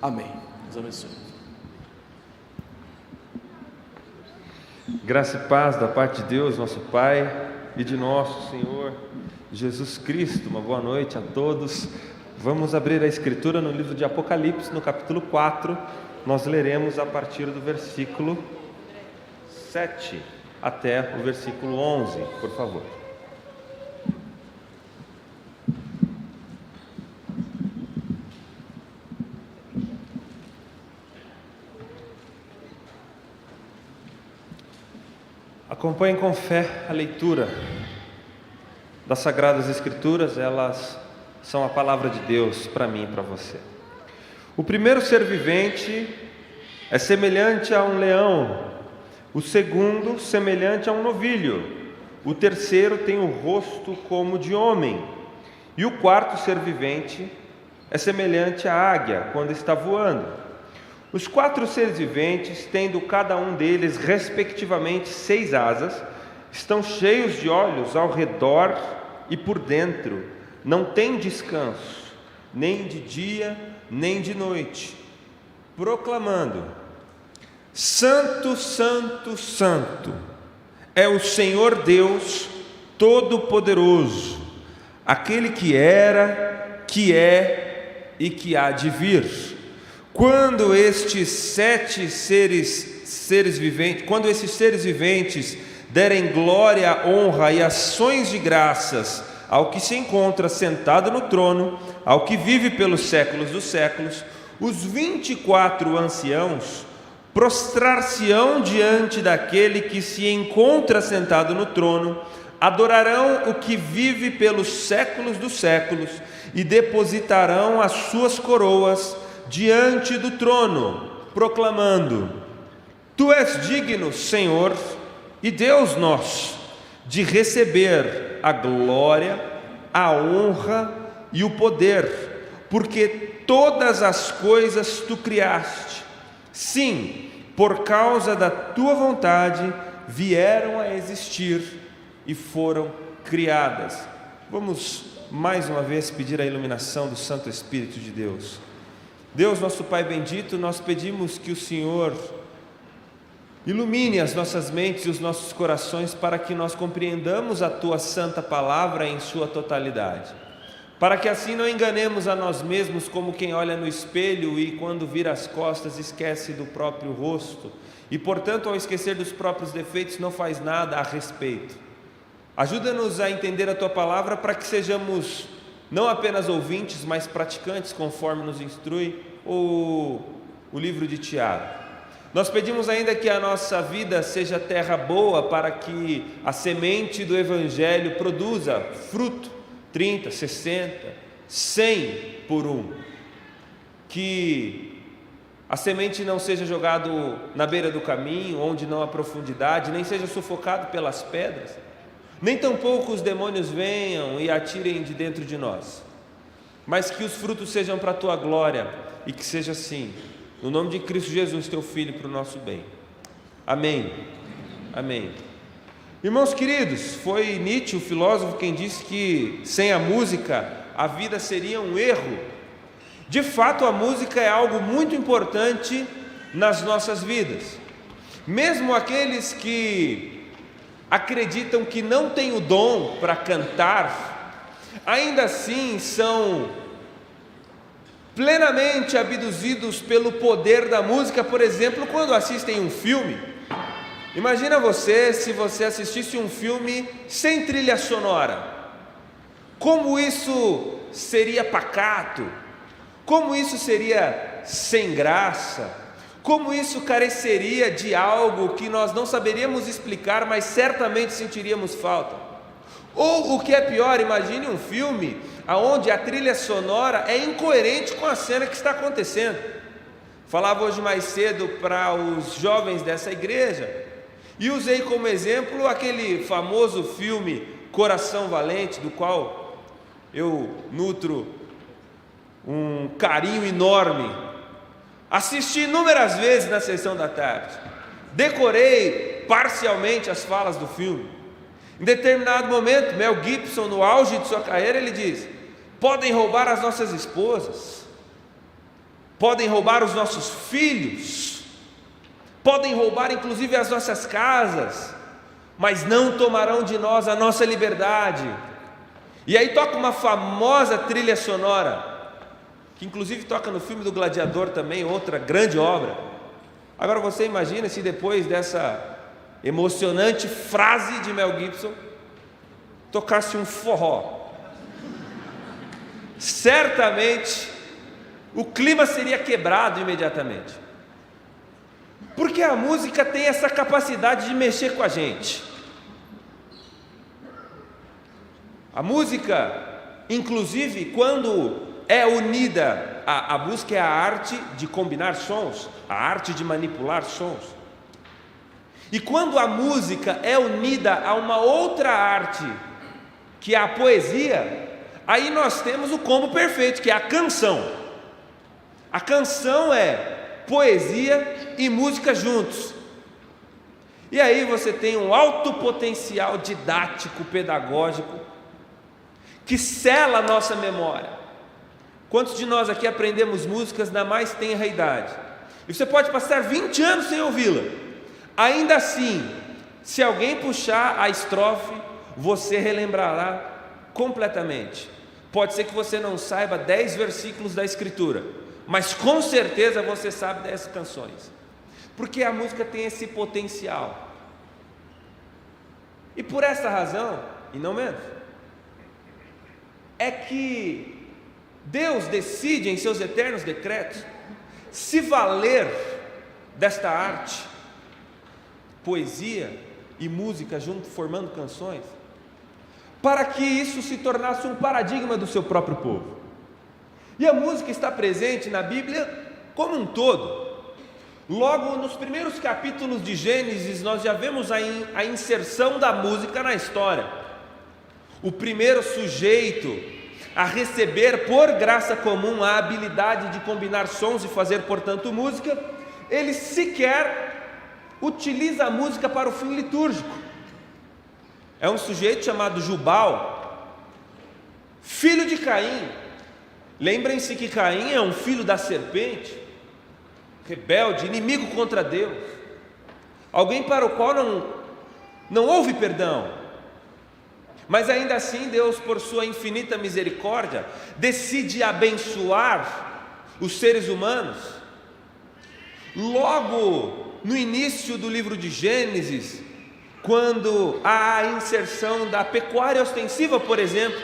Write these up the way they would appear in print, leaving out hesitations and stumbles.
Amém. Deus abençoe. Graça e paz da parte de Deus, nosso Pai, e de nosso Senhor Jesus Cristo. Uma boa noite a todos. Vamos abrir a Escritura no livro de Apocalipse, no capítulo 4. Nós leremos a partir do versículo 7 até o versículo 11, por favor. Acompanhem com fé a leitura das Sagradas Escrituras, elas são a palavra de Deus para mim e para você. O primeiro ser vivente é semelhante a um leão, o segundo semelhante a um novilho, o terceiro tem o rosto como de homem, e o quarto ser vivente é semelhante à águia quando está voando. Os 4 seres viventes, tendo cada um deles respectivamente 6 asas, estão cheios de olhos ao redor e por dentro, não têm descanso, nem de dia, nem de noite, proclamando: Santo, Santo, Santo, é o Senhor Deus Todo-Poderoso, aquele que era, que é e que há de vir. Quando estes seres viventes derem glória, honra e ações de graças ao que se encontra sentado no trono, ao que vive pelos séculos dos séculos, os 24 anciãos prostrar-se-ão diante daquele que se encontra sentado no trono, adorarão o que vive pelos séculos dos séculos e depositarão as suas coroas diante do trono, proclamando: Tu és digno, Senhor e Deus nosso, de receber a glória, a honra e o poder, porque todas as coisas tu criaste. Sim, por causa da tua vontade vieram a existir e foram criadas. Vamos mais uma vez pedir a iluminação do Santo Espírito de Deus. Deus, nosso Pai bendito, nós pedimos que o Senhor ilumine as nossas mentes e os nossos corações para que nós compreendamos a Tua Santa Palavra em sua totalidade, para que assim não enganemos a nós mesmos como quem olha no espelho e quando vira as costas esquece do próprio rosto e, portanto, ao esquecer dos próprios defeitos não faz nada a respeito. Ajuda-nos a entender a Tua Palavra para que sejamos não apenas ouvintes, mas praticantes, conforme nos instrui o livro de Tiago. Nós pedimos ainda que a nossa vida seja terra boa para que a semente do Evangelho produza fruto, 30, 60, 100 por um. Que a semente não seja jogado na beira do caminho, onde não há profundidade, nem seja sufocado pelas pedras, nem tampouco os demônios venham e atirem de dentro de nós, mas que os frutos sejam para a Tua glória, e que seja assim, no nome de Cristo Jesus, Teu Filho, para o nosso bem. Amém. Amém. Irmãos queridos, foi Nietzsche, o filósofo, quem disse que sem a música a vida seria um erro. De fato, a música é algo muito importante nas nossas vidas. Mesmo aqueles que acreditam que não têm o dom para cantar, ainda assim são plenamente abduzidos pelo poder da música. Por exemplo, quando assistem um filme, imagina você se você assistisse um filme sem trilha sonora, como isso seria pacato, como isso seria sem graça, como isso careceria de algo que nós não saberíamos explicar, mas certamente sentiríamos falta. Ou o que é pior, imagine um filme onde a trilha sonora é incoerente com a cena que está acontecendo. Falava hoje mais cedo para os jovens dessa igreja e usei como exemplo aquele famoso filme Coração Valente, do qual eu nutro um carinho enorme. Assisti inúmeras vezes na sessão da tarde, decorei parcialmente as falas do filme. Em determinado momento, Mel Gibson, no auge de sua carreira, ele diz: podem roubar as nossas esposas, podem roubar os nossos filhos, podem roubar inclusive as nossas casas, mas não tomarão de nós a nossa liberdade. E aí toca uma famosa trilha sonora, que inclusive toca no filme do Gladiador também, outra grande obra. Agora você imagina se depois dessa emocionante frase de Mel Gibson tocasse um forró. Certamente o clima seria quebrado imediatamente, porque a música tem essa capacidade de mexer com a gente. A música, inclusive, quando é unida, a música é a arte de combinar sons, a arte de manipular sons. E quando a música é unida a uma outra arte, que é a poesia, aí nós temos o combo perfeito, que é a canção. A canção é poesia e música juntos. E aí você tem um alto potencial didático, pedagógico, que sela a nossa memória. Quantos de nós aqui aprendemos músicas na mais tenra idade? E você pode passar 20 anos sem ouvi-la. Ainda assim, se alguém puxar a estrofe, você relembrará completamente. Pode ser que você não saiba 10 versículos da Escritura, mas com certeza você sabe 10 canções, porque a música tem esse potencial. E por essa razão, e não menos, é que Deus decide em seus eternos decretos se valer desta arte, poesia e música junto, formando canções, para que isso se tornasse um paradigma do seu próprio povo. E a música está presente na Bíblia como um todo. Logo nos primeiros capítulos de Gênesis, nós já vemos a inserção da música na história. O primeiro sujeito a receber por graça comum a habilidade de combinar sons e fazer, portanto, música, ele sequer utiliza a música para o fim litúrgico. É um sujeito chamado Jubal, filho de Caim. Lembrem-se que Caim é um filho da serpente, rebelde, inimigo contra Deus, alguém para o qual não houve perdão. Mas ainda assim Deus, por sua infinita misericórdia, decide abençoar os seres humanos. Logo no início do livro de Gênesis, quando há a inserção da pecuária ostensiva, por exemplo,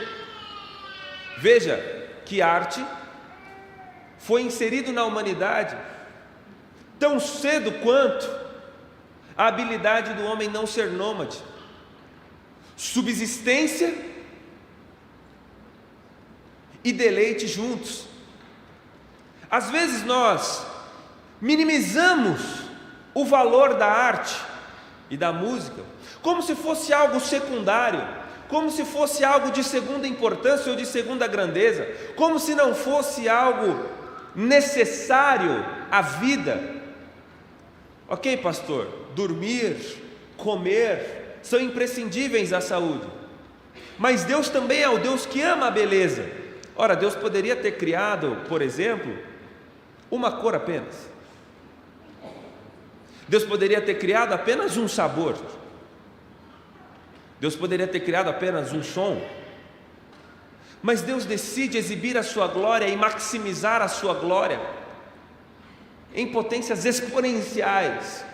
veja que arte foi inserido na humanidade tão cedo quanto a habilidade do homem não ser nômade. Subsistência e deleite juntos. Às vezes nós minimizamos o valor da arte e da música como se fosse algo secundário, como se fosse algo de segunda importância ou de segunda grandeza, como se não fosse algo necessário à vida. Ok, pastor, dormir, comer são imprescindíveis à saúde, mas Deus também é o Deus que ama a beleza. Ora, Deus poderia ter criado, por exemplo, uma cor apenas. Deus poderia ter criado apenas um sabor. Deus poderia ter criado apenas um som. Mas Deus decide exibir a sua glória e maximizar a sua glória em potências exponenciais.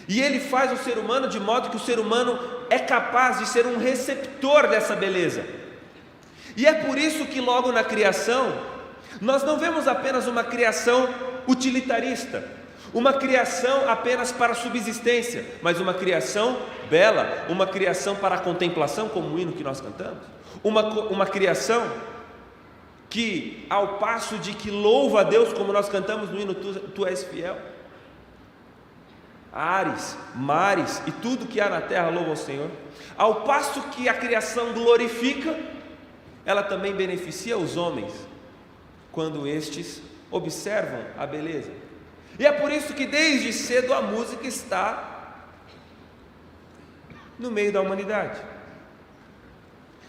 E Ele faz o ser humano de modo que o ser humano é capaz de ser um receptor dessa beleza. E é por isso que logo na criação, nós não vemos apenas uma criação utilitarista, uma criação apenas para subsistência, mas uma criação bela, uma criação para a contemplação, como o hino que nós cantamos, uma criação que, ao passo de que louva a Deus, como nós cantamos no hino Tu és fiel, ares, mares e tudo que há na terra louva ao Senhor. Ao passo que a criação glorifica, ela também beneficia os homens, quando estes observam a beleza. E é por isso que desde cedo a música está no meio da humanidade.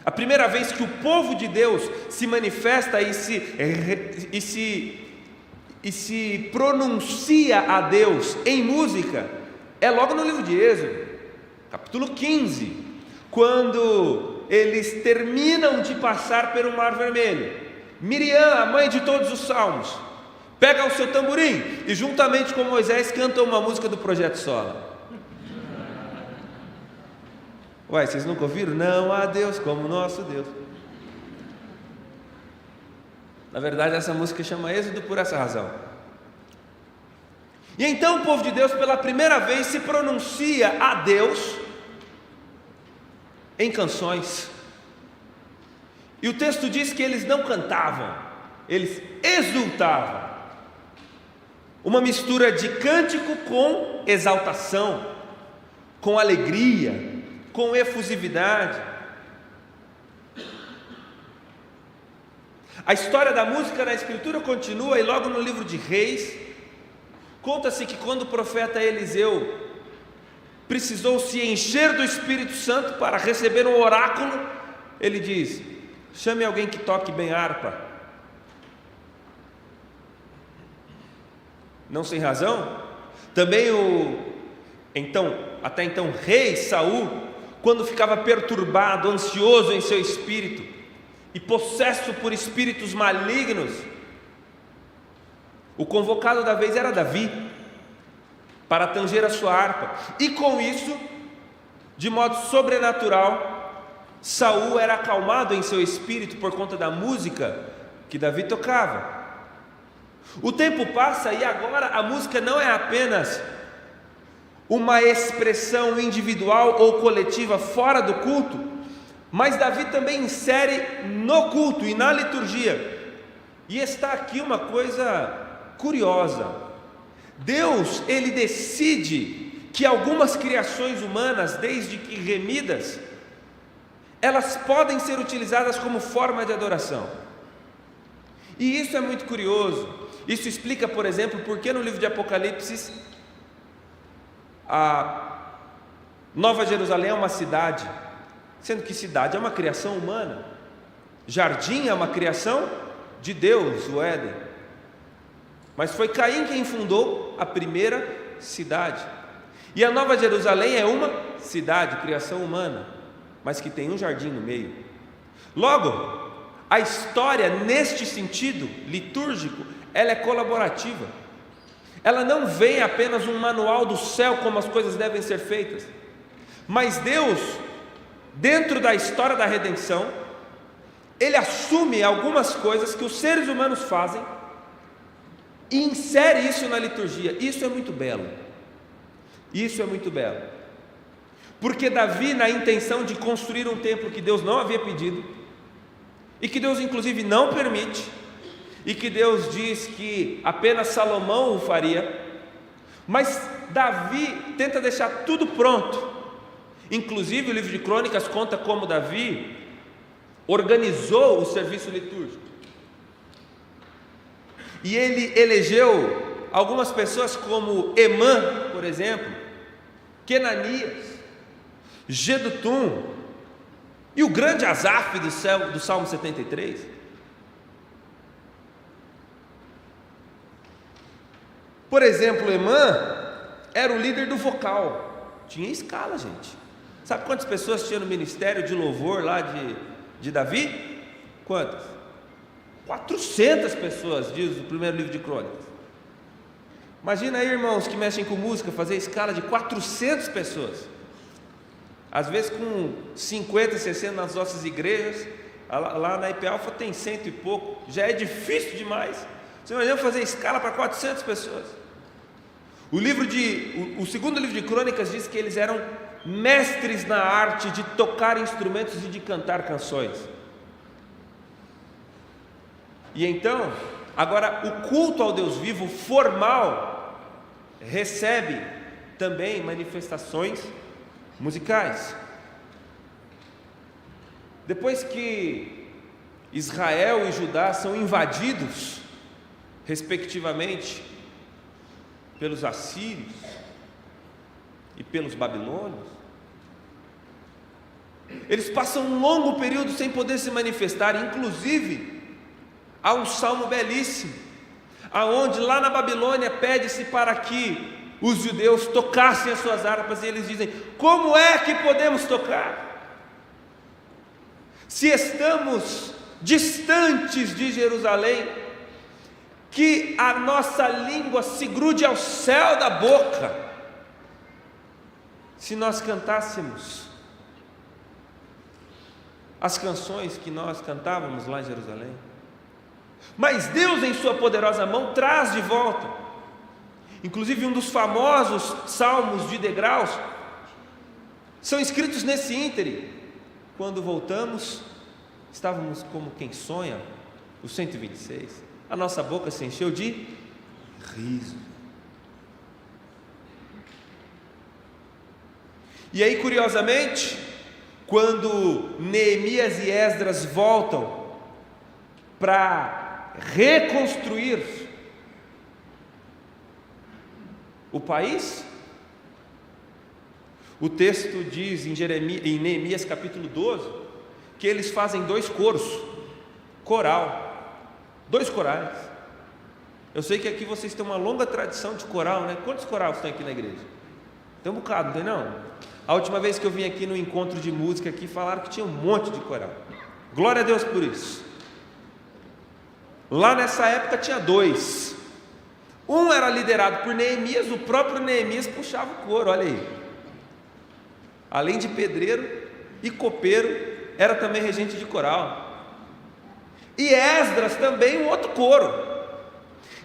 A primeira vez que o povo de Deus se manifesta e se e se pronuncia a Deus em música é logo no livro de Êxodo, capítulo 15, quando eles terminam de passar pelo Mar Vermelho. Miriam, a mãe de todos os salmos, pega o seu tamborim e juntamente com Moisés canta uma música do Projeto Sola. Uai, vocês nunca ouviram? Não há Deus como nosso Deus. Na verdade, essa música chama Êxodo por essa razão. E então o povo de Deus, pela primeira vez, se pronuncia a Deus em canções. E o texto diz que eles não cantavam, eles exultavam. Uma mistura de cântico com exaltação, com alegria, com efusividade. A história da música na Escritura continua, e logo no livro de Reis, conta-se que quando o profeta Eliseu precisou se encher do Espírito Santo para receber um oráculo, ele diz: chame alguém que toque bem harpa. Não sem razão. Também até então rei Saul, quando ficava perturbado, ansioso em seu espírito e possesso por espíritos malignos, o convocado da vez era Davi, para tanger a sua harpa. E com isso, de modo sobrenatural, Saul era acalmado em seu espírito por conta da música que Davi tocava. O tempo passa e agora a música não é apenas uma expressão individual ou coletiva fora do culto, mas Davi também insere no culto e na liturgia. E está aqui uma coisa curiosa: Deus, ele decide que algumas criações humanas, desde que remidas, elas podem ser utilizadas como forma de adoração. E isso é muito curioso. Isso explica, por exemplo, por que no livro de Apocalipse a Nova Jerusalém é uma cidade, sendo que cidade é uma criação humana, jardim é uma criação de Deus, o Éden. Mas foi Caim quem fundou a primeira cidade. E a Nova Jerusalém é uma cidade, criação humana, mas que tem um jardim no meio. Logo, a história, neste sentido litúrgico, ela é colaborativa. Ela não vem apenas um manual do céu como as coisas devem ser feitas, mas Deus, dentro da história da redenção, ele assume algumas coisas que os seres humanos fazem e insere isso na liturgia. Isso é muito belo. Isso é muito belo. Porque Davi, na intenção de construir um templo que Deus não havia pedido, e que Deus inclusive não permite, e que Deus diz que apenas Salomão o faria, mas Davi tenta deixar tudo pronto. Inclusive o livro de Crônicas conta como Davi organizou o serviço litúrgico. E ele elegeu algumas pessoas como Emã, por exemplo, Kenanias, Gedutum e o grande Asaf do Salmo 73. Por exemplo, Emã era o líder do vocal, tinha escala, gente. Sabe quantas pessoas tinha no ministério de louvor lá de Davi? Quantas? 400 pessoas, diz o primeiro livro de Crônicas. Imagina aí, irmãos que mexem com música, fazer escala de 400 pessoas. Às vezes com 50, 60 nas nossas igrejas. Lá na IP Alfa tem 100 e pouco, já é difícil demais. Você imagina fazer escala para 400 pessoas. O segundo livro de Crônicas diz que eles eram mestres na arte de tocar instrumentos e de cantar canções. E então, agora o culto ao Deus vivo formal recebe também manifestações musicais. Depois que Israel e Judá são invadidos, respectivamente, pelos assírios e pelos babilônios, eles passam um longo período sem poder se manifestar. Inclusive, há um salmo belíssimo, aonde lá na Babilônia pede-se para que os judeus tocassem as suas harpas, e eles dizem: como é que podemos tocar? Se estamos distantes de Jerusalém, que a nossa língua se grude ao céu da boca, se nós cantássemos as canções que nós cantávamos lá em Jerusalém. Mas Deus, em sua poderosa mão, traz de volta. Inclusive um dos famosos salmos de degraus são escritos nesse ínterim. Quando voltamos, estávamos como quem sonha. O 126, a nossa boca se encheu de riso. E aí, curiosamente, quando Neemias e Esdras voltam para reconstruir o país, o texto diz em Neemias capítulo 12, que eles fazem 2 coros, dois corais. Eu sei que aqui vocês têm uma longa tradição de coral, né? Quantos corais tem aqui na igreja? Tem um bocado, não tem não? A última vez que eu vim aqui no encontro de música aqui, falaram que tinha um monte de coral. Glória a Deus por isso. Lá nessa época tinha 2. Um era liderado por Neemias, o próprio Neemias puxava o coro, olha aí. Além de pedreiro e copeiro, era também regente de coral. E Esdras também um outro coro.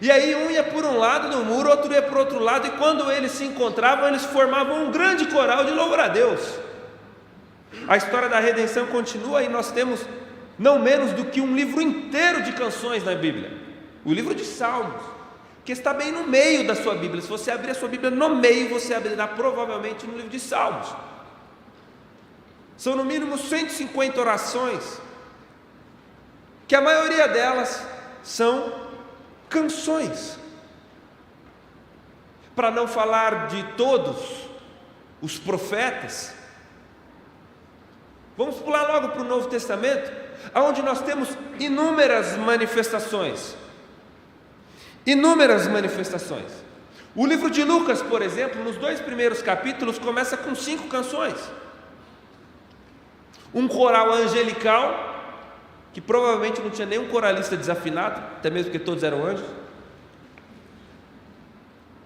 E aí um ia por um lado do muro, outro ia por outro lado, e quando eles se encontravam, eles formavam um grande coral de louvor a Deus. A história da redenção continua, e nós temos não menos do que um livro inteiro de canções na Bíblia, o livro de Salmos, que está bem no meio da sua Bíblia. Se você abrir a sua Bíblia no meio, você abrirá provavelmente no livro de Salmos. São no mínimo 150 orações, que a maioria delas são canções. Para não falar de todos os profetas, vamos pular logo para o Novo Testamento, onde nós temos inúmeras manifestações. O livro de Lucas, por exemplo, nos 2 primeiros capítulos, começa com 5 canções. Um coral angelical, que provavelmente não tinha nenhum coralista desafinado, até mesmo porque todos eram anjos.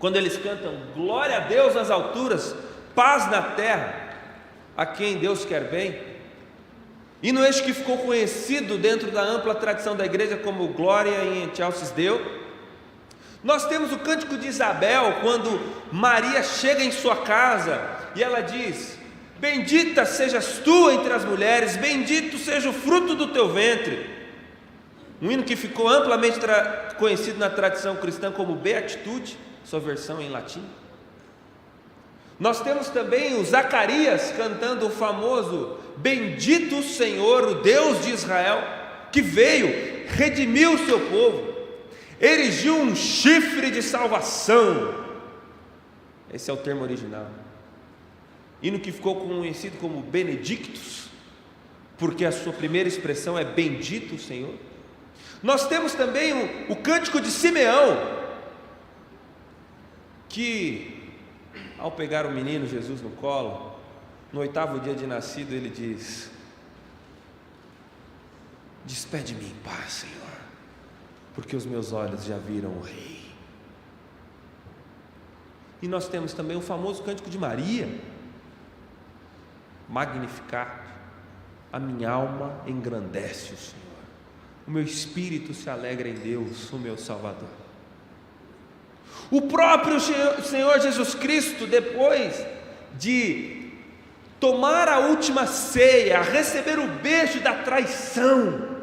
Quando eles cantam glória a Deus nas alturas, paz na terra a quem Deus quer bem, e no eixo que ficou conhecido dentro da ampla tradição da igreja como glória em excelsis Deo. Nós temos o cântico de Isabel, quando Maria chega em sua casa e ela diz: bendita sejas tu entre as mulheres, bendito seja o fruto do teu ventre. Um hino que ficou amplamente conhecido na tradição cristã como Beatitude, sua versão em latim. Nós temos também o Zacarias cantando o famoso bendito Senhor, o Deus de Israel, que veio, redimiu o seu povo, erigiu um chifre de salvação. Esse é o termo original. Hino que ficou conhecido como Benedictus, porque a sua primeira expressão é bendito o Senhor. Nós temos também o cântico de Simeão, que ao pegar o menino Jesus no colo, no 8º dia de nascido, ele diz: despede-me em paz, Senhor, porque os meus olhos já viram o Rei. E nós temos também o famoso cântico de Maria: Magnificat, a minha alma engrandece o Senhor, o meu espírito se alegra em Deus, o meu Salvador. O próprio Senhor Jesus Cristo, depois de tomar a última ceia, receber o beijo da traição,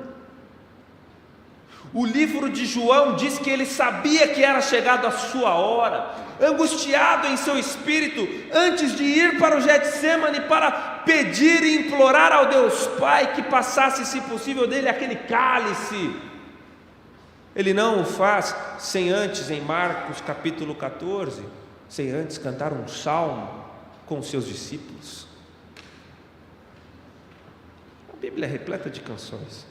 o livro de João diz que ele sabia que era chegado a sua hora, angustiado em seu espírito, antes de ir para o Getsêmani para pedir e implorar ao Deus Pai que passasse, se possível, dele aquele cálice. Ele não o faz sem antes, em Marcos capítulo 14, sem antes cantar um salmo com os seus discípulos. A Bíblia é repleta de canções.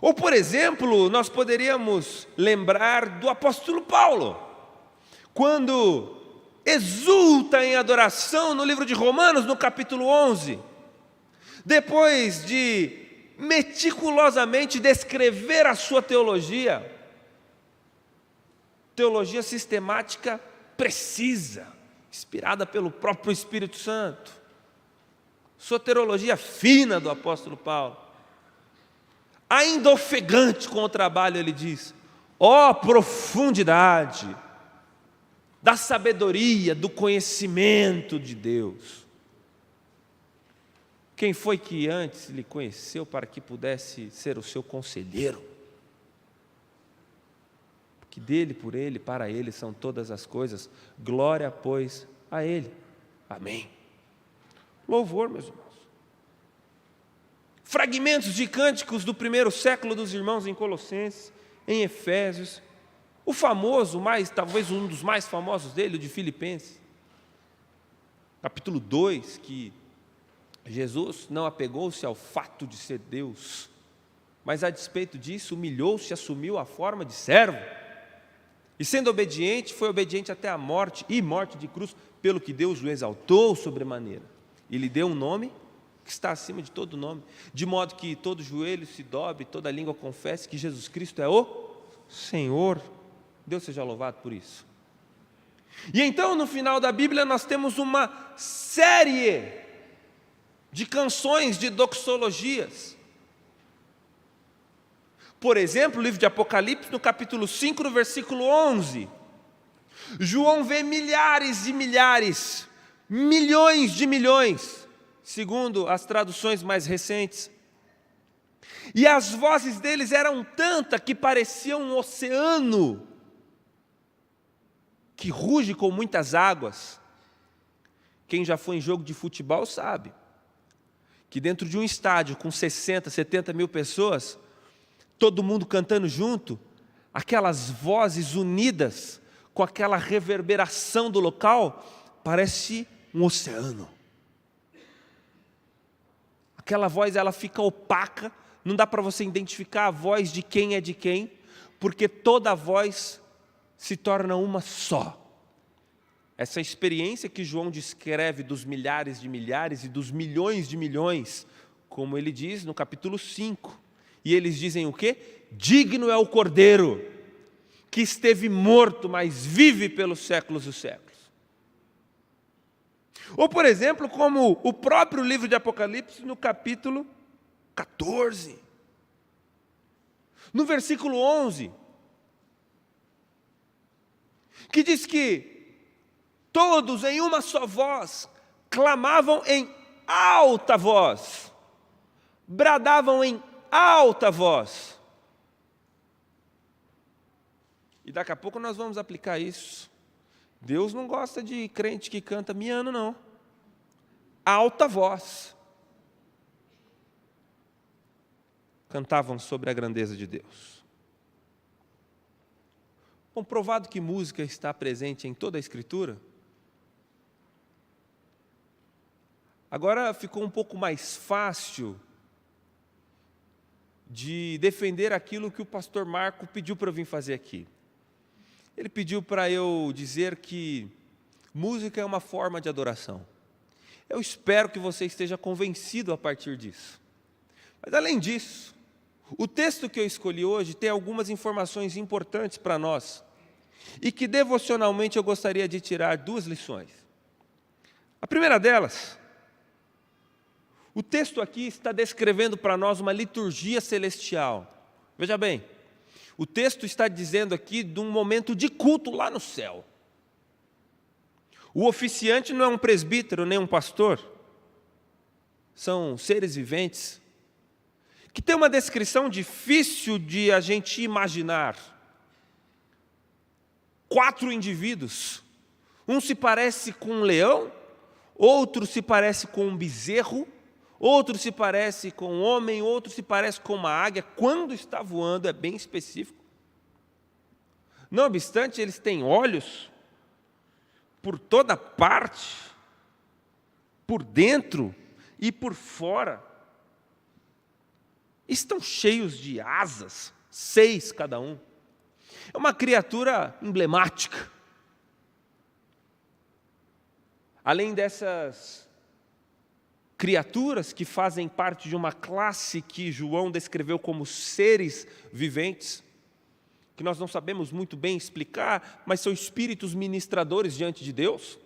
Ou, por exemplo, nós poderíamos lembrar do apóstolo Paulo, quando exulta em adoração no livro de Romanos, no capítulo 11, depois de meticulosamente descrever a sua teologia sistemática, precisa, inspirada pelo próprio Espírito Santo, sua teologia fina do apóstolo Paulo, ainda ofegante com o trabalho, ele diz: ó profundidade da sabedoria, do conhecimento de Deus. Quem foi que antes lhe conheceu para que pudesse ser o seu conselheiro? Porque dele, por ele, para ele são todas as coisas. Glória, pois, a ele. Amém. Louvor, meus irmãos. Fragmentos de cânticos do primeiro século dos irmãos em Colossenses, em Efésios. O famoso, talvez um dos mais famosos dele, o de Filipenses. Capítulo 2, que Jesus não apegou-se ao fato de ser Deus, mas a despeito disso humilhou-se, assumiu a forma de servo, e sendo obediente, foi obediente até a morte, e morte de cruz, pelo que Deus o exaltou sobremaneira, e lhe deu um nome que está acima de todo nome, de modo que todo joelho se dobre, toda língua confesse que Jesus Cristo é o Senhor. Deus seja louvado por isso. E então, no final da Bíblia, nós temos uma série de canções de doxologias. Por exemplo, o livro de Apocalipse, no capítulo 5, no versículo 11. João vê milhares e milhares, milhões de milhões, segundo as traduções mais recentes. E as vozes deles eram tantas que pareciam um oceano que ruge com muitas águas. Quem já foi em jogo de futebol sabe que dentro de um estádio com 60, 70 mil pessoas, todo mundo cantando junto, aquelas vozes unidas com aquela reverberação do local, parece um oceano. Aquela voz, ela fica opaca, não dá para você identificar a voz de quem é de quem, porque toda a voz se torna uma só. Essa experiência que João descreve dos milhares e dos milhões de milhões, como ele diz no capítulo 5. E eles dizem o quê? Digno é o Cordeiro, que esteve morto, mas vive pelos séculos dos séculos. Ou, por exemplo, como o próprio livro de Apocalipse, no capítulo 14. No versículo 11, que diz que todos em uma só voz clamavam em alta voz, bradavam em alta voz. E daqui a pouco nós vamos aplicar isso. Deus não gosta de crente que canta miando, não. Alta voz. Cantavam sobre a grandeza de Deus. Comprovado que música está presente em toda a Escritura, agora ficou um pouco mais fácil de defender aquilo que o pastor Marco pediu para eu vir fazer aqui. Ele pediu para eu dizer que música é uma forma de adoração. Eu espero que você esteja convencido a partir disso. Mas além disso, o texto que eu escolhi hoje tem algumas informações importantes para nós e que devocionalmente eu gostaria de tirar duas lições. A primeira delas, o texto aqui está descrevendo para nós uma liturgia celestial. Veja bem, o texto está dizendo aqui de um momento de culto lá no céu. O oficiante não é um presbítero nem um pastor, são seres viventes que tem uma descrição difícil de a gente imaginar. 4 indivíduos, um se parece com um leão, outro se parece com um bezerro, outro se parece com um homem, outro se parece com uma águia. Quando está voando é bem específico. Não obstante, eles têm olhos por toda parte, por dentro e por fora. estão cheios de asas, 6 cada um. É uma criatura emblemática. Além dessas criaturas que fazem parte de uma classe que João descreveu como seres viventes, que nós não sabemos muito bem explicar, mas são espíritos ministradores diante de Deus,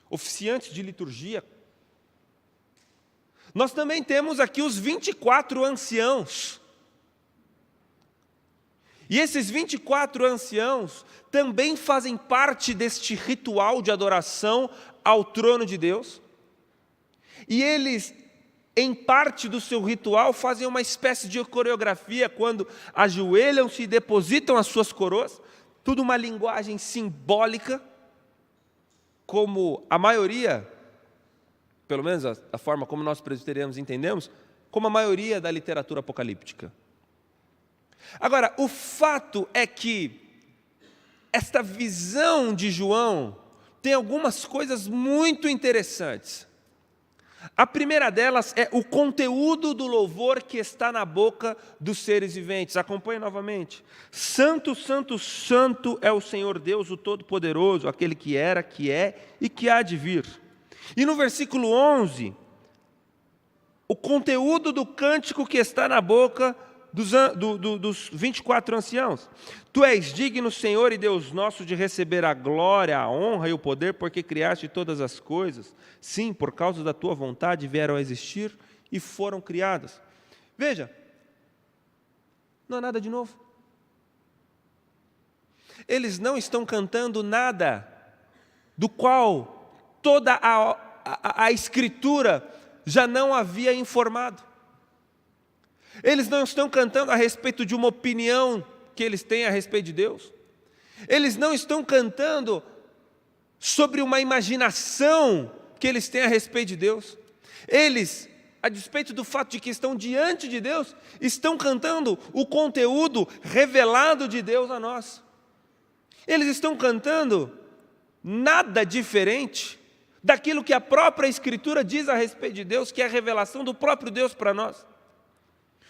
oficiantes de liturgia. Nós também temos aqui os 24 anciãos. E esses 24 anciãos também fazem parte deste ritual de adoração ao trono de Deus. E eles, em parte do seu ritual, fazem uma espécie de coreografia quando ajoelham-se e depositam as suas coroas. Tudo uma linguagem simbólica, como a maioria, pelo menos a forma como nós presbiterianos entendemos, como a maioria da literatura apocalíptica. Agora, o fato é que esta visão de João tem algumas coisas muito interessantes. A primeira delas é o conteúdo do louvor que está na boca dos seres viventes. Acompanhe novamente. Santo, santo, santo é o Senhor Deus, o Todo-Poderoso, aquele que era, que é e que há de vir. E no versículo 11, o conteúdo do cântico que está na boca dos 24 anciãos. Tu és digno, Senhor e Deus nosso, de receber a glória, a honra e o poder, porque criaste todas as coisas. Sim, por causa da tua vontade vieram a existir e foram criadas. Veja, não há nada de novo. Eles não estão cantando nada do qual toda a Escritura já não havia informado. Eles não estão cantando a respeito de uma opinião que eles têm a respeito de Deus. Eles não estão cantando sobre uma imaginação que eles têm a respeito de Deus. Eles, a despeito do fato de que estão diante de Deus, estão cantando o conteúdo revelado de Deus a nós. Eles estão cantando nada diferente daquilo que a própria Escritura diz a respeito de Deus, que é a revelação do próprio Deus para nós.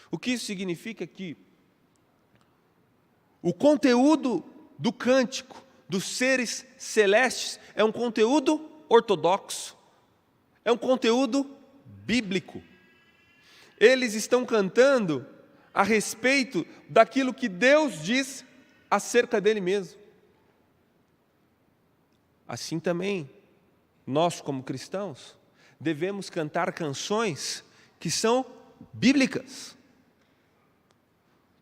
O que isso significa? Que o conteúdo do cântico dos seres celestes é um conteúdo ortodoxo, é um conteúdo bíblico. Eles estão cantando a respeito daquilo que Deus diz acerca dele mesmo. Assim também, nós como cristãos, devemos cantar canções que são bíblicas.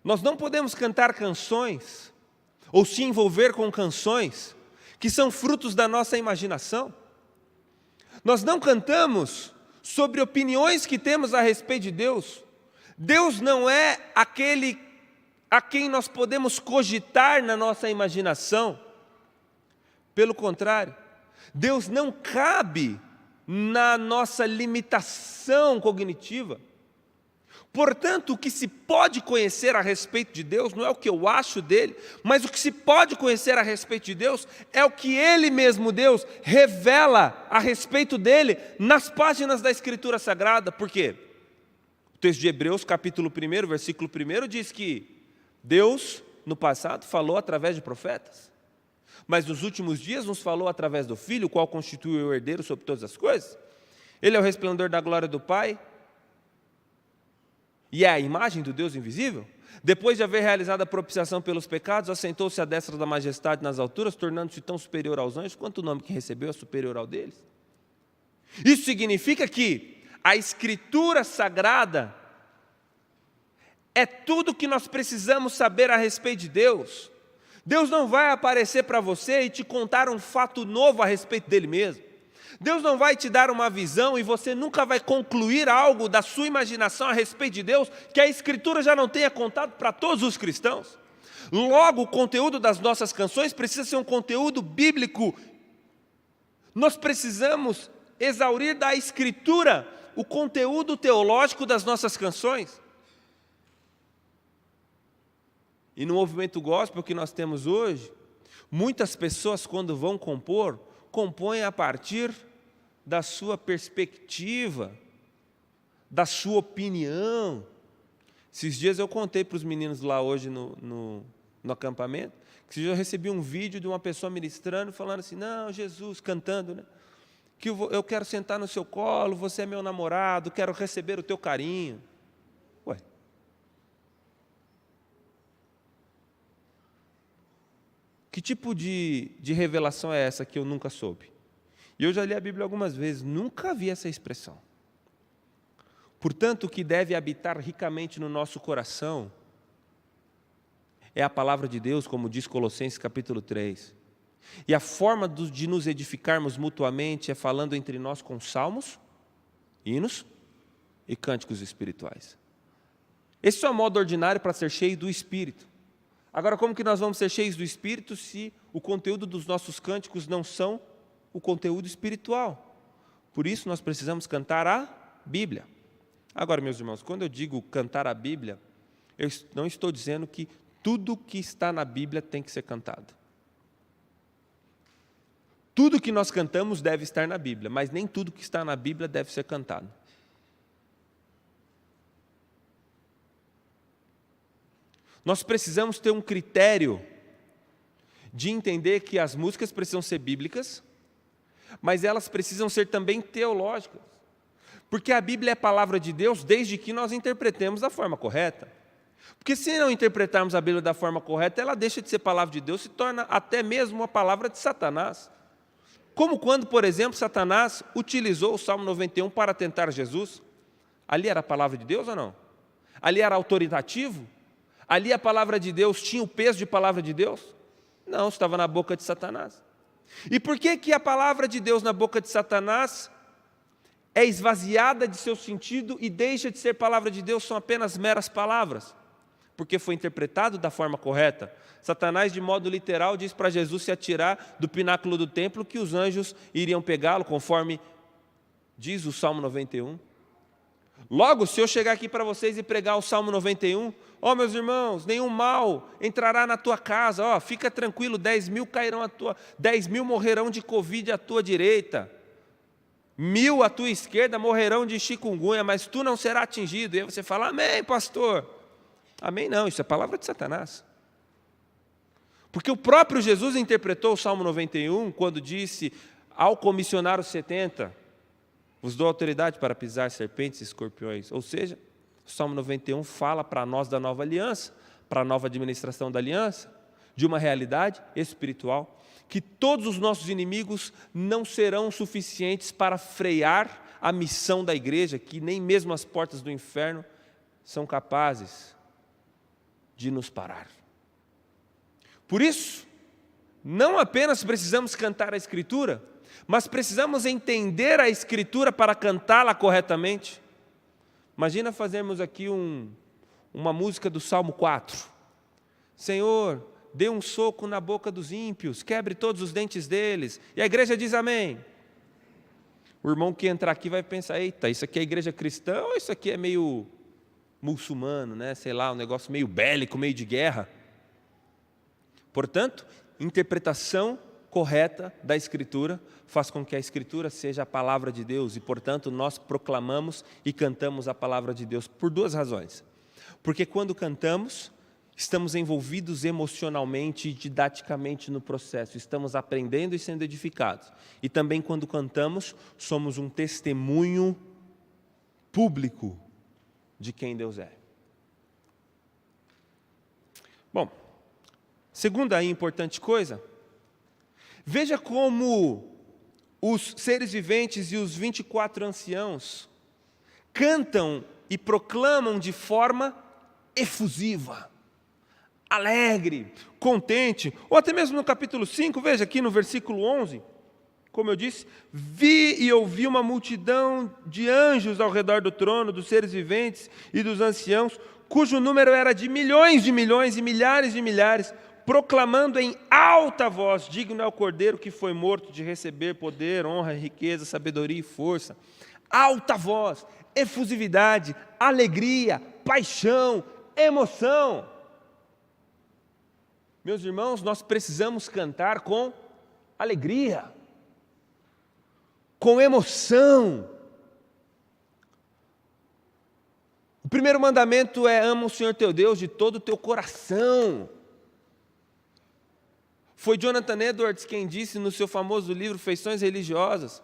Nós não podemos cantar canções, ou se envolver com canções, que são frutos da nossa imaginação. Nós não cantamos sobre opiniões que temos a respeito de Deus. Deus não é aquele a quem nós podemos cogitar na nossa imaginação. Pelo contrário, Deus não cabe na nossa limitação cognitiva. Portanto, o que se pode conhecer a respeito de Deus não é o que eu acho dele, mas o que se pode conhecer a respeito de Deus é o que ele mesmo, Deus, revela a respeito dele nas páginas da Escritura Sagrada. Por quê? O texto de Hebreus, capítulo 1, versículo 1, diz que Deus, no passado, falou através de profetas, mas nos últimos dias nos falou através do Filho, o qual constitui o herdeiro sobre todas as coisas. Ele é o resplendor da glória do Pai, e é a imagem do Deus invisível. Depois de haver realizado a propiciação pelos pecados, assentou-se à destra da majestade nas alturas, tornando-se tão superior aos anjos, quanto o nome que recebeu é superior ao deles. Isso significa que a Escritura Sagrada é tudo que nós precisamos saber a respeito de Deus. Deus não vai aparecer para você e te contar um fato novo a respeito dele mesmo. Deus não vai te dar uma visão e você nunca vai concluir algo da sua imaginação a respeito de Deus que a Escritura já não tenha contado para todos os cristãos. Logo, o conteúdo das nossas canções precisa ser um conteúdo bíblico. Nós precisamos exaurir da Escritura o conteúdo teológico das nossas canções. E no movimento gospel que nós temos hoje, muitas pessoas, quando vão compor, compõem a partir da sua perspectiva, da sua opinião. Esses dias eu contei para os meninos lá hoje no acampamento, que eu recebi um vídeo de uma pessoa ministrando, falando assim, não, Jesus, cantando, né? Que eu quero sentar no seu colo, você é meu namorado, quero receber o teu carinho. Ué. Que tipo de revelação é essa que eu nunca soube? E eu já li a Bíblia algumas vezes, nunca vi essa expressão. Portanto, o que deve habitar ricamente no nosso coração é a palavra de Deus, como diz Colossenses capítulo 3. E a forma de nos edificarmos mutuamente é falando entre nós com salmos, hinos e cânticos espirituais. Esse é o modo ordinário para ser cheio do Espírito. Agora, como que nós vamos ser cheios do Espírito se o conteúdo dos nossos cânticos não são o conteúdo espiritual? Por isso, nós precisamos cantar a Bíblia. Agora, meus irmãos, quando eu digo cantar a Bíblia, eu não estou dizendo que tudo que está na Bíblia tem que ser cantado. Tudo que nós cantamos deve estar na Bíblia, mas nem tudo que está na Bíblia deve ser cantado. Nós precisamos ter um critério de entender que as músicas precisam ser bíblicas, mas elas precisam ser também teológicas. Porque a Bíblia é a palavra de Deus desde que nós interpretemos da forma correta. Porque se não interpretarmos a Bíblia da forma correta, ela deixa de ser palavra de Deus, se torna até mesmo uma palavra de Satanás. Como quando, por exemplo, Satanás utilizou o Salmo 91 para tentar Jesus. Ali era a palavra de Deus ou não? Ali era autoritativo? Ali a palavra de Deus tinha o peso de palavra de Deus? Não, estava na boca de Satanás. E por que a palavra de Deus na boca de Satanás é esvaziada de seu sentido e deixa de ser palavra de Deus, são apenas meras palavras? Porque foi interpretado da forma correta. Satanás, de modo literal, diz para Jesus se atirar do pináculo do templo que os anjos iriam pegá-lo, conforme diz o Salmo 91. Logo, se eu chegar aqui para vocês e pregar o Salmo 91, meus irmãos, nenhum mal entrará na tua casa, fica tranquilo, 10 mil morrerão de Covid à tua direita, 1000 à tua esquerda morrerão de chikungunya, mas tu não serás atingido. E aí você fala, amém, pastor. Amém não, isso é palavra de Satanás. Porque o próprio Jesus interpretou o Salmo 91 quando disse, ao comissionar os 70, vos dou autoridade para pisar serpentes e escorpiões. Ou seja, o Salmo 91 fala para nós da nova aliança, para a nova administração da aliança, de uma realidade espiritual, que todos os nossos inimigos não serão suficientes para frear a missão da igreja, que nem mesmo as portas do inferno são capazes de nos parar. Por isso, não apenas precisamos cantar a Escritura, mas precisamos entender a Escritura para cantá-la corretamente. Imagina fazermos aqui uma música do Salmo 4. Senhor, dê um soco na boca dos ímpios, quebre todos os dentes deles. E a igreja diz amém. O irmão que entrar aqui vai pensar, eita, isso aqui é igreja cristã ou isso aqui é meio muçulmano, né? Sei lá, um negócio meio bélico, meio de guerra. Portanto, interpretação correta da Escritura faz com que a Escritura seja a palavra de Deus e, portanto, nós proclamamos e cantamos a palavra de Deus por duas razões. Porque quando cantamos, estamos envolvidos emocionalmente e didaticamente no processo, estamos aprendendo e sendo edificados. E também quando cantamos, somos um testemunho público de quem Deus é. Bom, segunda e importante coisa, veja como os seres viventes e os 24 anciãos cantam e proclamam de forma efusiva, alegre, contente, ou até mesmo no capítulo 5, veja aqui no versículo 11, como eu disse, vi e ouvi uma multidão de anjos ao redor do trono, dos seres viventes e dos anciãos, cujo número era de milhões e milhares de milhares, proclamando em alta voz, digno é o Cordeiro que foi morto de receber poder, honra, riqueza, sabedoria e força. Alta voz, efusividade, alegria, paixão, emoção. Meus irmãos, nós precisamos cantar com alegria, com emoção. O O primeiro mandamento é: ama o Senhor teu Deus de todo o teu coração. Foi Jonathan Edwards quem disse no seu famoso livro Feições Religiosas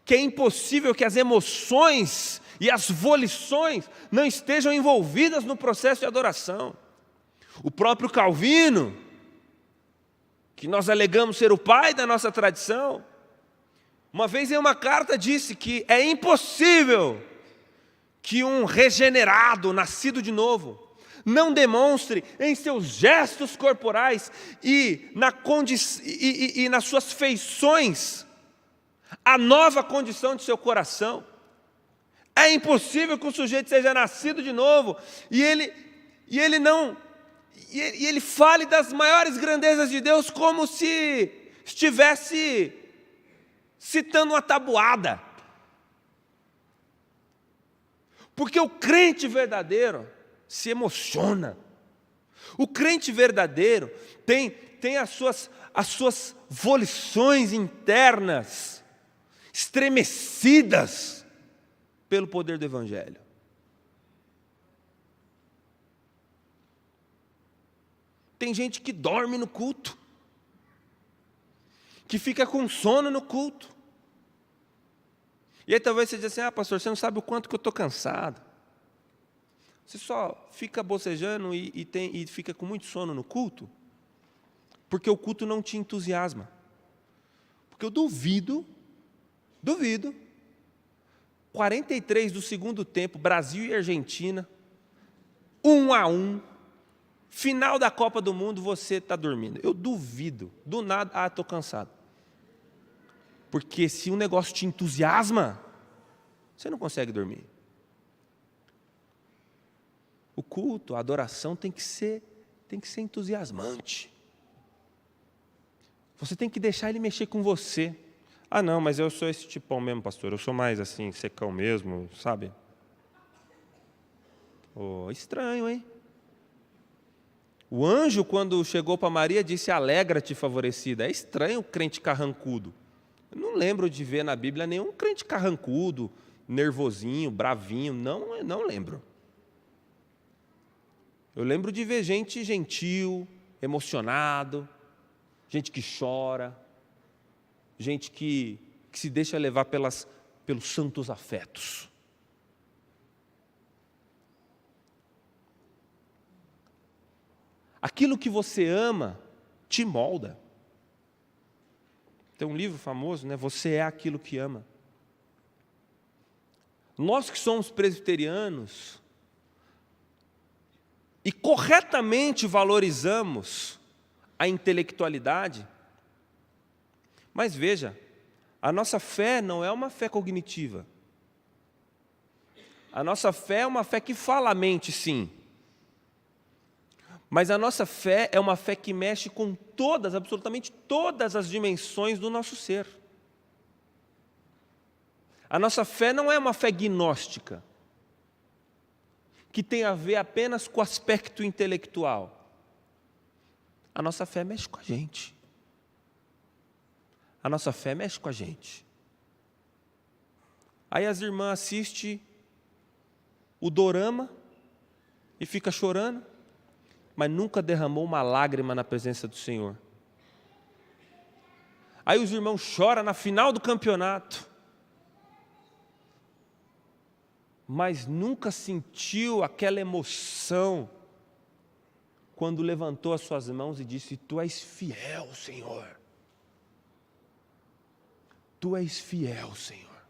que é impossível que as emoções e as volições não estejam envolvidas no processo de adoração. O próprio Calvino, que nós alegamos ser o pai da nossa tradição, uma vez em uma carta disse que é impossível que um regenerado, nascido de novo, não demonstre em seus gestos corporais e nas suas feições a nova condição de seu coração. É impossível que o sujeito seja nascido de novo e ele fale das maiores grandezas de Deus como se estivesse citando uma tabuada. Porque o crente verdadeiro se emociona. O crente verdadeiro tem as suas volições internas estremecidas pelo poder do Evangelho. Tem gente que dorme no culto, que fica com sono no culto. E aí talvez você diga assim: pastor, você não sabe o quanto que eu estou cansado. Você só fica bocejando e fica com muito sono no culto, porque o culto não te entusiasma. Porque eu duvido, 43 do segundo tempo, Brasil e Argentina, 1-1, final da Copa do Mundo, você está dormindo. Eu duvido, do nada, estou cansado. Porque se um negócio te entusiasma, você não consegue dormir. O culto, a adoração tem que ser entusiasmante. Você tem que deixar ele mexer com você. Não, mas eu sou esse tipão mesmo, pastor. Eu sou mais assim, secão mesmo, sabe? Estranho, hein? O anjo, quando chegou para Maria, disse: alegra-te, favorecida. É estranho o crente carrancudo. Eu não lembro de ver na Bíblia nenhum crente carrancudo, nervosinho, bravinho. Não lembro. Eu lembro de ver gente gentil, emocionado, gente que chora, gente que se deixa levar pelos santos afetos. Aquilo que você ama te molda. Tem um livro famoso, né? Você é aquilo que ama. Nós que somos presbiterianos e corretamente valorizamos a intelectualidade, mas veja, a nossa fé não é uma fé cognitiva. A nossa fé é uma fé que fala a mente, sim. Mas a nossa fé é uma fé que mexe com absolutamente todas as dimensões do nosso ser. A nossa fé não é uma fé gnóstica, que tem a ver apenas com o aspecto intelectual. A nossa fé mexe com a gente. A nossa fé mexe com a gente. Aí as irmãs assistem o dorama e fica chorando, mas nunca derramou uma lágrima na presença do Senhor. Aí os irmãos choram na final do campeonato, mas nunca sentiu aquela emoção quando levantou as suas mãos e disse: tu és fiel, Senhor. Tu és fiel, Senhor.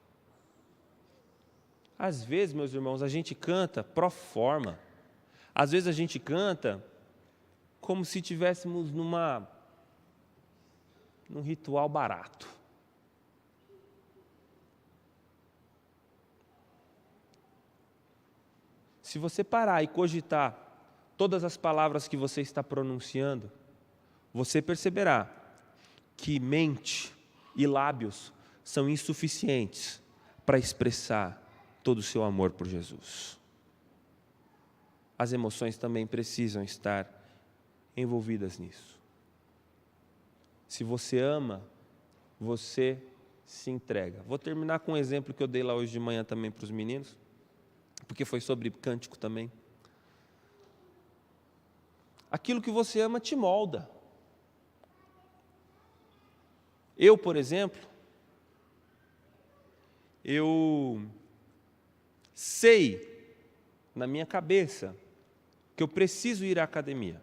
Às vezes, meus irmãos, a gente canta pro forma. Às vezes a gente canta como se estivéssemos num ritual barato. Se você parar e cogitar todas as palavras que você está pronunciando, você perceberá que mente e lábios são insuficientes para expressar todo o seu amor por Jesus. As emoções também precisam estar envolvidas nisso. Se você ama, você se entrega. Vou terminar com um exemplo que eu dei lá hoje de manhã também para os meninos. porque foi sobre cântico também. Aquilo que você ama te molda. Eu, por exemplo, eu sei na minha cabeça que eu preciso ir à academia.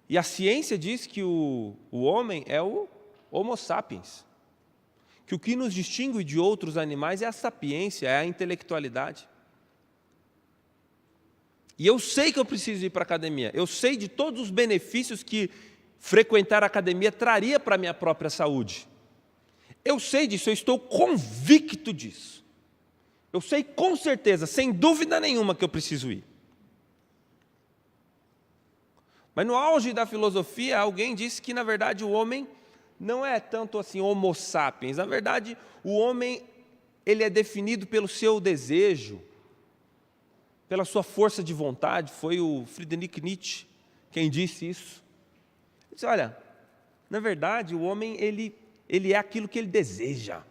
E a ciência diz que o homem é o Homo sapiens, que o que nos distingue de outros animais é a sapiência, é a intelectualidade. E eu sei que eu preciso ir para a academia, eu sei de todos os benefícios que frequentar a academia traria para a minha própria saúde. Eu sei disso, eu estou convicto disso. Eu sei com certeza, sem dúvida nenhuma, que eu preciso ir. Mas no auge da filosofia, alguém disse que, na verdade, o homem não é tanto assim Homo sapiens. Na verdade, o homem ele é definido pelo seu desejo, pela sua força de vontade. Foi o Friedrich Nietzsche quem disse isso. Ele disse, olha, na verdade, o homem ele é aquilo que ele deseja.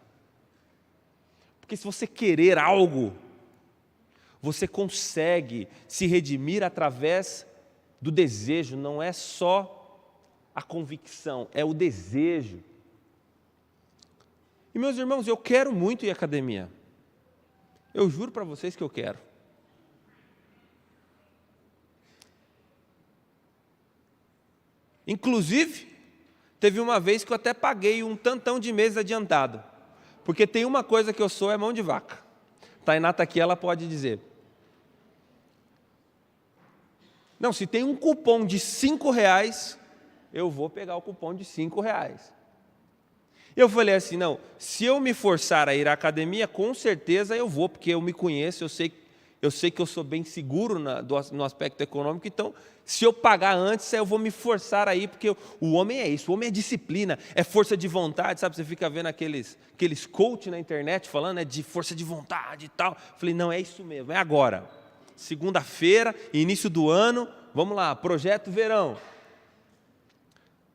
Porque se você querer algo, você consegue se redimir através do desejo, não é só a convicção, é o desejo. E meus irmãos, eu quero muito ir à academia. Eu juro para vocês que eu quero. Inclusive, teve uma vez que eu até paguei um tantão de meses adiantado. Porque tem uma coisa que eu sou, é mão de vaca. Tainá está aqui, ela pode dizer. Não, se tem um cupom de R$5, eu vou pegar o cupom de R$5. Eu falei assim, não, se eu me forçar a ir à academia, com certeza eu vou, porque eu me conheço, eu sei que eu sou bem seguro no aspecto econômico, então, se eu pagar antes, eu vou me forçar a ir, porque o homem é isso, o homem é disciplina, é força de vontade, sabe? Você fica vendo aqueles coach na internet falando de força de vontade e tal. Eu falei, não, é isso mesmo, é agora. Segunda-feira, início do ano, vamos lá, projeto verão.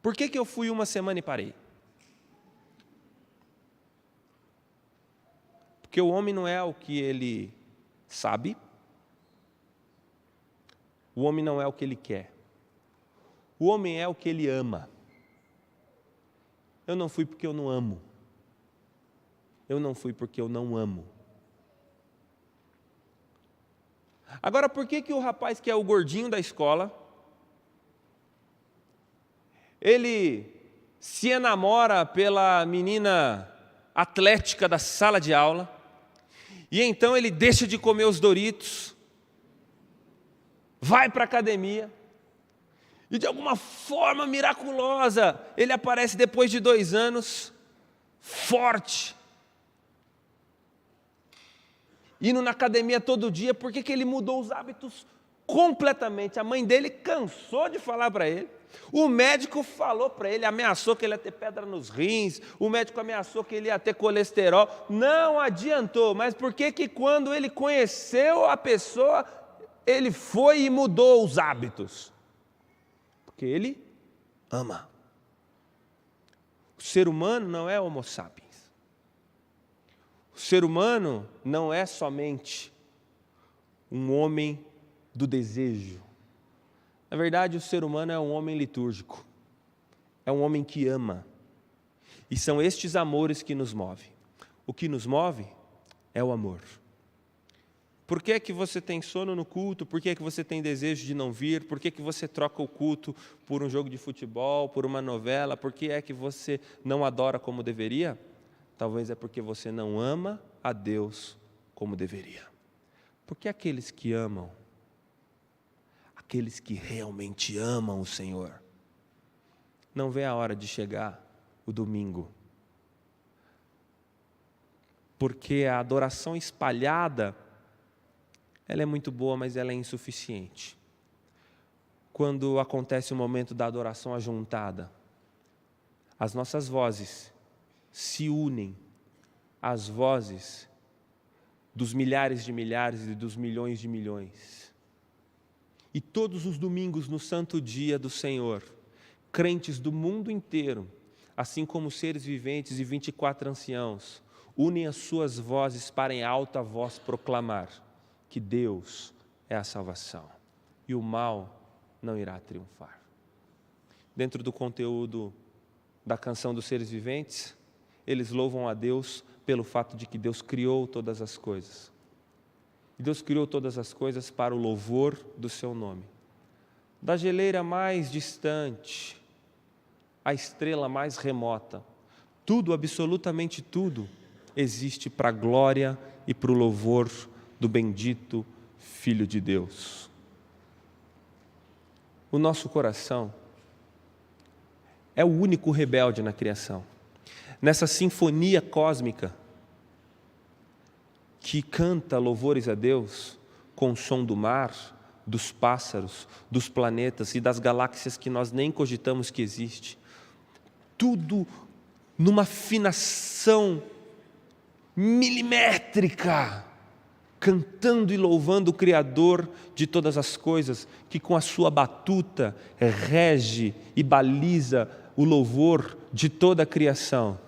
Por que eu fui uma semana e parei? Porque o homem não é o que ele sabe, o homem não é o que ele quer, o homem é o que ele ama. Eu não fui porque eu não amo, eu não fui porque eu não amo. Agora, por que o rapaz que é o gordinho da escola, ele se enamora pela menina atlética da sala de aula, e então ele deixa de comer os Doritos, vai para a academia, e de alguma forma miraculosa, ele aparece depois de 2 anos, forte, indo na academia todo dia. Por que ele mudou os hábitos completamente? A mãe dele cansou de falar para ele, o médico falou para ele, ameaçou que ele ia ter pedra nos rins, o médico ameaçou que ele ia ter colesterol, não adiantou. Mas por que quando ele conheceu a pessoa, ele foi e mudou os hábitos? Porque ele ama. O ser humano não é Homo sapiens. O ser humano não é somente um homem do desejo. Na verdade, o ser humano é um homem litúrgico. É um homem que ama. E são estes amores que nos movem. O que nos move é o amor. Por que você tem sono no culto? Por que você tem desejo de não vir? Por que você troca o culto por um jogo de futebol, por uma novela? Por que é que você não adora como deveria? Talvez é porque você não ama a Deus como deveria. Porque aqueles que amam, aqueles que realmente amam o Senhor, não vê a hora de chegar o domingo. Porque a adoração espalhada, ela é muito boa, mas ela é insuficiente. Quando acontece o momento da adoração ajuntada, as nossas vozes se unem às vozes dos milhares de milhares e dos milhões de milhões. E todos os domingos no santo dia do Senhor, crentes do mundo inteiro, assim como seres viventes e 24 anciãos, unem as suas vozes para em alta voz proclamar que Deus é a salvação e o mal não irá triunfar. Dentro do conteúdo da canção dos seres viventes, eles louvam a Deus pelo fato de que Deus criou todas as coisas. E Deus criou todas as coisas para o louvor do seu nome. Da geleira mais distante à estrela mais remota, tudo, absolutamente tudo, existe para a glória e para o louvor do bendito Filho de Deus. O nosso coração é o único rebelde na criação. Nessa sinfonia cósmica que canta louvores a Deus com o som do mar, dos pássaros, dos planetas e das galáxias que nós nem cogitamos que existe, tudo numa afinação milimétrica, cantando e louvando o Criador de todas as coisas, que com a sua batuta rege e baliza o louvor de toda a criação.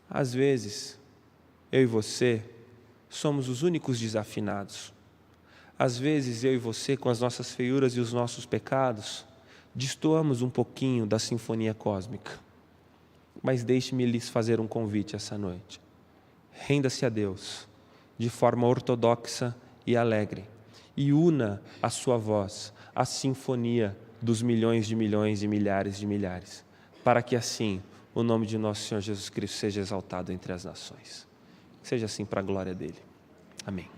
Às vezes, eu e você somos os únicos desafinados. Às vezes, eu e você, com as nossas feiuras e os nossos pecados, destoamos um pouquinho da sinfonia cósmica. Mas deixe-me lhes fazer um convite essa noite. Renda-se a Deus de forma ortodoxa e alegre e una a sua voz à sinfonia dos milhões de milhões e milhares de milhares, para que assim o nome de nosso Senhor Jesus Cristo seja exaltado entre as nações. Seja assim para a glória dele. Amém.